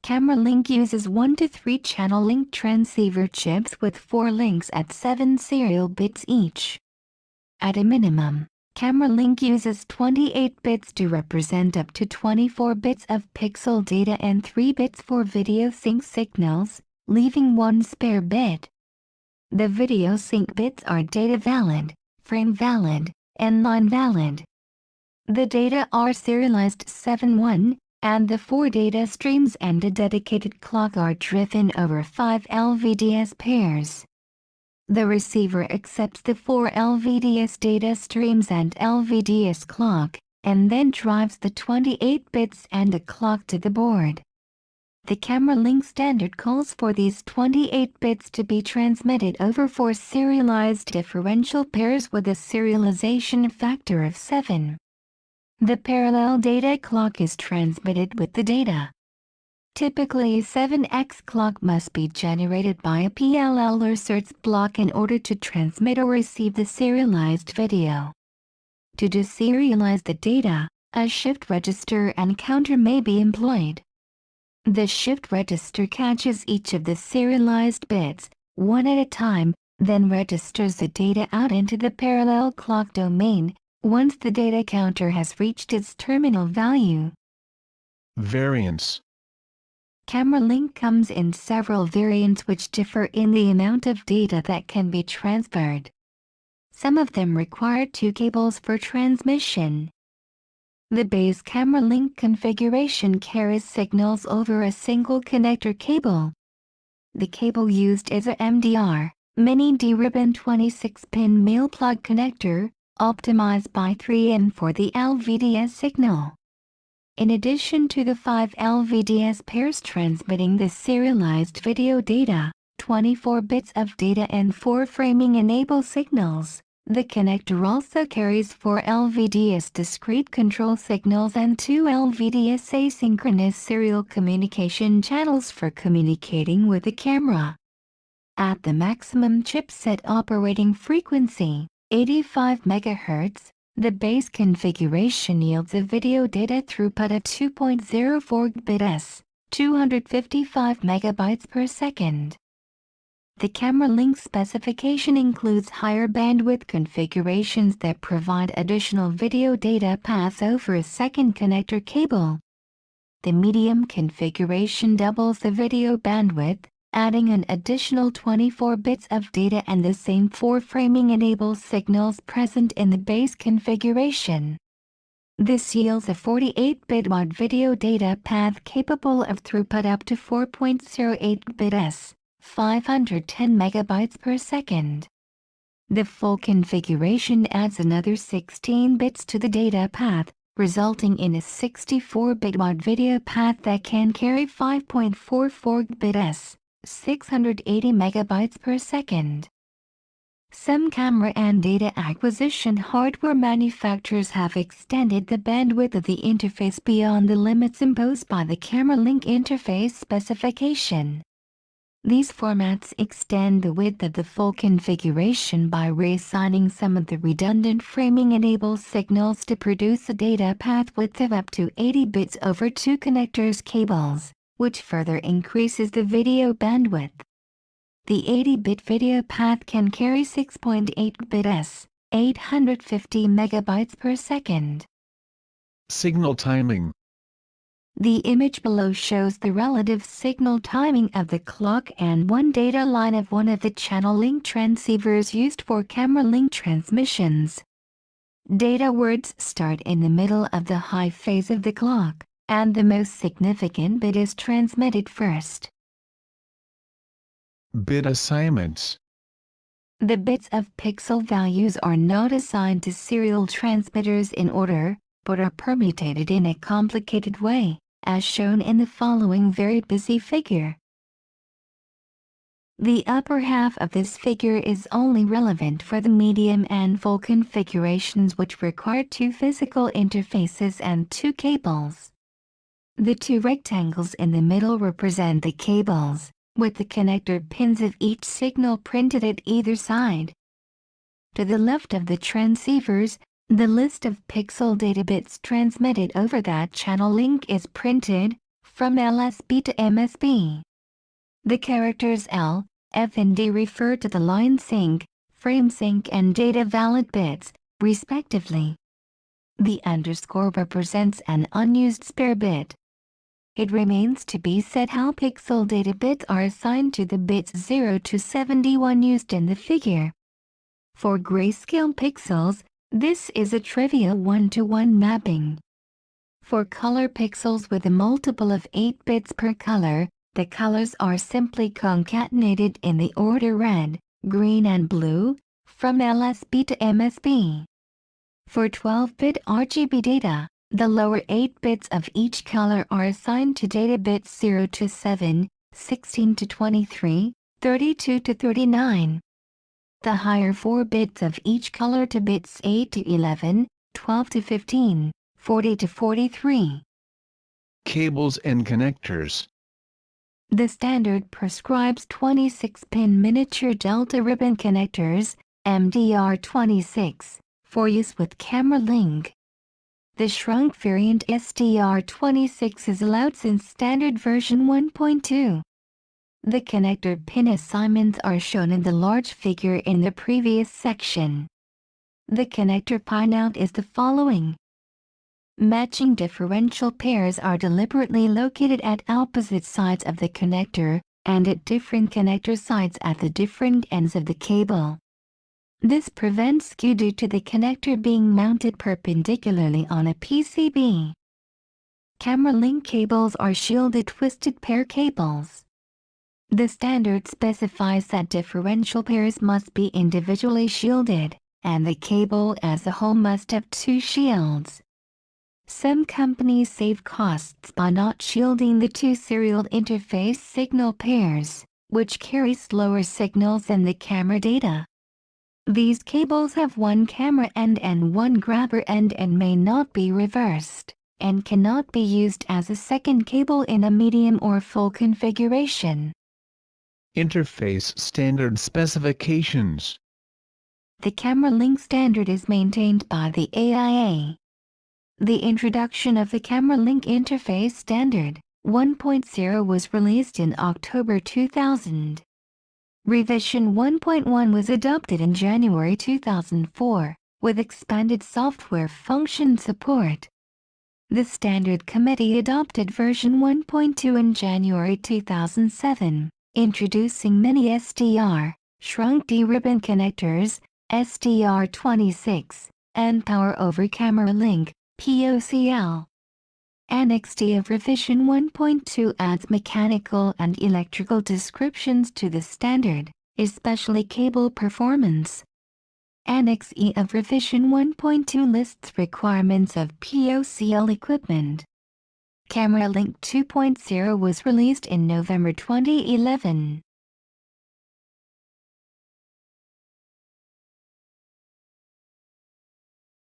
Camera link uses 1 to 3 channel link transceiver chips with 4 links at 7 serial bits each. At a minimum, camera link uses 28 bits to represent up to 24 bits of pixel data and 3 bits for video sync signals, leaving 1 spare bit. The video sync bits are data valid, frame valid, and line valid. The data are serialized 7-1, and the 4 data streams and a dedicated clock are driven over 5 LVDS pairs. The receiver accepts the 4 LVDS data streams and LVDS clock, and then drives the 28 bits and a clock to the board. The camera link standard calls for these 28 bits to be transmitted over 4 serialized differential pairs with a serialization factor of 7. The parallel data clock is transmitted with the data. Typically, 7x clock must be generated by a PLL or CERTS block in order to transmit or receive the serialized video. To deserialize the data, a shift register and counter may be employed. The shift register catches each of the serialized bits, one at a time, then registers the data out into the parallel clock domain, once the data counter has reached its terminal value. Variants. Camera link comes in several variants which differ in the amount of data that can be transferred. Some of them require 2 cables for transmission. The base camera link configuration carries signals over a single connector cable. The cable used is a MDR, mini D-ribbon 26-pin male plug connector, optimized by 3N for the LVDS signal. In addition to the 5 LVDS pairs transmitting the serialized video data, 24 bits of data and 4 framing enable signals, the connector also carries 4 LVDS discrete control signals and 2 LVDS asynchronous serial communication channels for communicating with the camera. At the maximum chipset operating frequency, 85 MHz, the base configuration yields a video data throughput of 2.04 Gbps, 255 MB per second. The camera link specification includes higher bandwidth configurations that provide additional video data paths over a second connector cable. The medium configuration doubles the video bandwidth, adding an additional 24 bits of data and the same 4 framing enable signals present in the base configuration. This yields a 48-bit wide video data path capable of throughput up to 4.08 Gbps, 510 MB per second. The full configuration adds another 16 bits to the data path, resulting in a 64-bit wide video path that can carry 5.44 Gbps, 680 MB per second. Some camera and data acquisition hardware manufacturers have extended the bandwidth of the interface beyond the limits imposed by the camera link interface specification. These formats extend the width of the full configuration by reassigning some of the redundant framing enable signals to produce a data path width of up to 80 bits over 2 connectors cables, which further increases the video bandwidth. The 80-bit video path can carry 6.8 Gbps, 850 MB per second. Signal timing. The image below shows the relative signal timing of the clock and one data line of one of the channel link transceivers used for camera link transmissions. Data words start in the middle of the high phase of the clock, and the most significant bit is transmitted first. Bit assignments. The bits of pixel values are not assigned to serial transmitters in order, but are permutated in a complicated way, as shown in the following very busy figure. The upper half of this figure is only relevant for the medium and full configurations which require 2 physical interfaces and 2 cables. The 2 rectangles in the middle represent the cables, with the connector pins of each signal printed at either side. To the left of the transceivers, the list of pixel data bits transmitted over that channel link is printed, from LSB to MSB. The characters L, F and D refer to the line sync, frame sync and data valid bits, respectively. The underscore represents an unused spare bit. It remains to be said how pixel data bits are assigned to the bits 0 to 71 used in the figure. For grayscale pixels, this is a trivial 1-to-1 mapping. For color pixels with a multiple of 8 bits per color, the colors are simply concatenated in the order red, green and blue, from LSB to MSB. For 12-bit RGB data, the lower 8 bits of each color are assigned to data bits 0 to 7, 16 to 23, 32 to 39. The higher 4 bits of each color to bits 8 to 11, 12 to 15, 40 to 43. Cables and connectors. The standard prescribes 26-pin miniature delta ribbon connectors, MDR26, for use with camera link. The shrunk variant SDR26 is allowed since standard version 1.2. The connector pin assignments are shown in the large figure in the previous section. The connector pinout is the following. Matching differential pairs are deliberately located at opposite sides of the connector, and at different connector sides at the different ends of the cable. This prevents skew due to the connector being mounted perpendicularly on a PCB. Camera link cables are shielded twisted pair cables. The standard specifies that differential pairs must be individually shielded, and the cable as a whole must have 2 shields. Some companies save costs by not shielding the 2 serial interface signal pairs, which carry slower signals than the camera data. These cables have 1 camera end and 1 grabber end and may not be reversed, and cannot be used as a second cable in a medium or full configuration. Interface standard specifications. The camera link standard is maintained by the AIA. The introduction of the camera link interface standard 1.0 was released in October 2000. Revision 1.1 was adopted in January 2004, with expanded software function support. The Standard Committee adopted version 1.2 in January 2007, introducing many SDR, shrunk D-ribbon connectors, SDR26, and Power over Camera Link, POCL. Annex D of Revision 1.2 adds mechanical and electrical descriptions to the standard, especially cable performance. Annex E of Revision 1.2 lists requirements of POCL equipment. Camera Link 2.0 was released in November 2011.